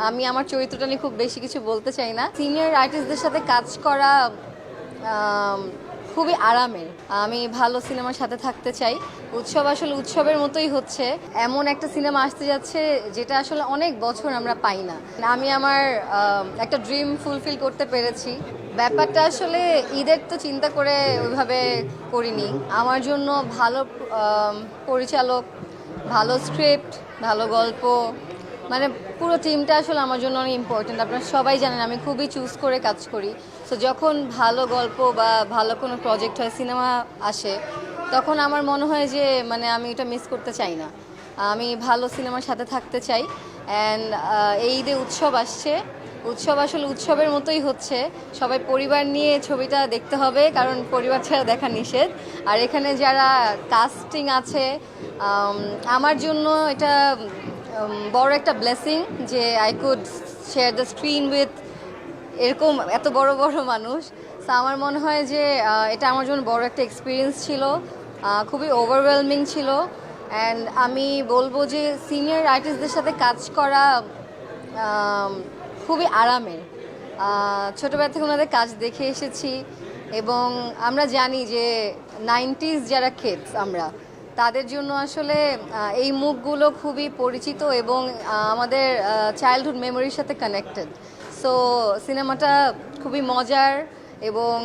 আমি আমার চরিত্রটা নিয়ে খুব বেশি কিছু বলতে চাই না। সিনিয়র আর্টিস্টদের সাথে কাজ করা খুবই আরামের। আমি ভালো সিনেমার সাথে থাকতে চাই। উৎসব আসলে উৎসবের মতোই হচ্ছে। এমন একটা সিনেমা আসতে যাচ্ছে যেটা আসলে অনেক বছর আমরা পাই না। আমি আমার একটা ড্রিম ফুলফিল করতে পেরেছি। ব্যাপারটা আসলে ঈদের তো চিন্তা করে ওইভাবে করিনি। আমার জন্য ভালো পরিচালক, ভালো স্ক্রিপ্ট, ভালো গল্প, মানে পুরো টিমটা আসলে আমার জন্য অনেক ইম্পর্টেন্ট। আপনারা সবাই জানেন আমি খুবই চুজ করে কাজ করি। সো যখন ভালো গল্প বা ভালো কোনো প্রজেক্ট হয়, সিনেমা আসে, তখন আমার মনে হয় যে মানে আমি এটা মিস করতে চাই না। আমি ভালো সিনেমার সাথে থাকতে চাই। অ্যান্ড এই ঈদে উৎসব আসছে। উৎসব আসলে উৎসবের মতোই হচ্ছে। সবাই পরিবার নিয়ে ছবিটা দেখতে হবে, কারণ পরিবার ছাড়া দেখা নিষেধ। আর এখানে যারা কাস্টিং আছে, আমার জন্য এটা বড় একটা ব্লেসিং যে I could share the screen with এরকম এত বড় বড় মানুষ। তো আমার মনে হয় যে এটা আমার জন্য বড় একটা এক্সপিরিয়েন্স ছিল, খুবই ওভারওয়েলমিং ছিল। অ্যান্ড আমি বলবো যে সিনিয়র আর্টিস্টদের সাথে কাজ করা খুবই আরামের। ছোটোবেলা থেকে ওনাদের কাজ দেখে এসেছি এবং আমরা জানি যে 90s যারা কিডস আমরা, তাদের জন্য আসলে এই মুখগুলো খুবই পরিচিত এবং আমাদের চাইল্ডহুড মেমোরির সাথে কানেক্টেড। সো সিনেমাটা খুবই মজার এবং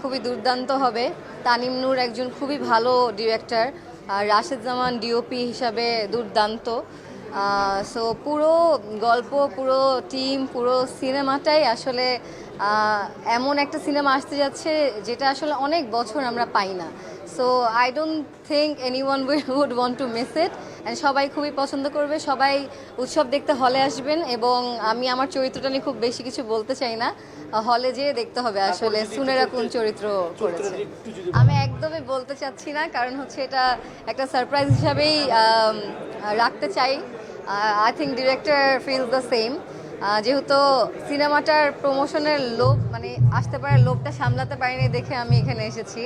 খুবই দুর্দান্ত হবে। তানিম নূর একজন খুবই ভালো ডিরেক্টর, আর রাশেদ জামান ডিওপি হিসাবে দুর্দান্ত। সো পুরো গল্প, পুরো টিম, পুরো সিনেমাটাই আসলে এমন একটা সিনেমা আসতে যাচ্ছে যেটা আসলে অনেক বছর আমরা পাই না। So I don't think anyone would want to miss it. And সবাই খুবই পছন্দ করবে। সবাই উৎসব দেখতে হলে আসবেন এবং আমি আমার চরিত্রটা নিয়ে খুব বেশি কিছু বলতে চাই না। হলে যেয়ে দেখতে হবে আসলে সুনেরা কোন চরিত্র করেছে। আমি একদমই বলতে চাচ্ছি না, কারণ হচ্ছে এটা একটা সারপ্রাইজ হিসাবেই রাখতে চাই। I think director feels the same. যেহেতু সিনেমাটার প্রমোশনের লোভ, মানে আসতে পারার লোভটা সামলাতে পারিনি দেখে আমি এখানে এসেছি।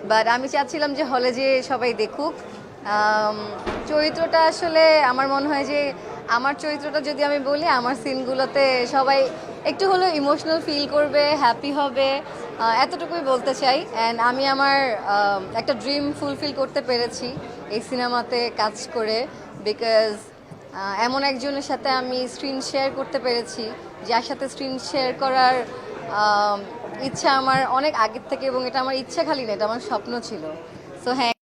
বাট আমি চাচ্ছিলাম যে হলে যে সবাই দেখুক। চরিত্রটা আসলে আমার মনে হয় যে আমার চরিত্রটা যদি আমি বলি, আমার সিনগুলোতে সবাই একটু হলেও ইমোশনাল ফিল করবে, হ্যাপি হবে, এতটুকুই বলতে চাই। অ্যান্ড আমি আমার একটা ড্রিম ফুলফিল করতে পেরেছি এই সিনেমাতে কাজ করে, বিকজ এমন একজনের সাথে আমি স্ক্রিন শেয়ার করতে পেরেছি যার সাথে স্ক্রিন শেয়ার করার ইচ্ছা আমার অনেক আগের থেকে, এবং এটা আমার ইচ্ছা খালি না, এটা আমার স্বপ্ন ছিল। সো হ্যাঁ।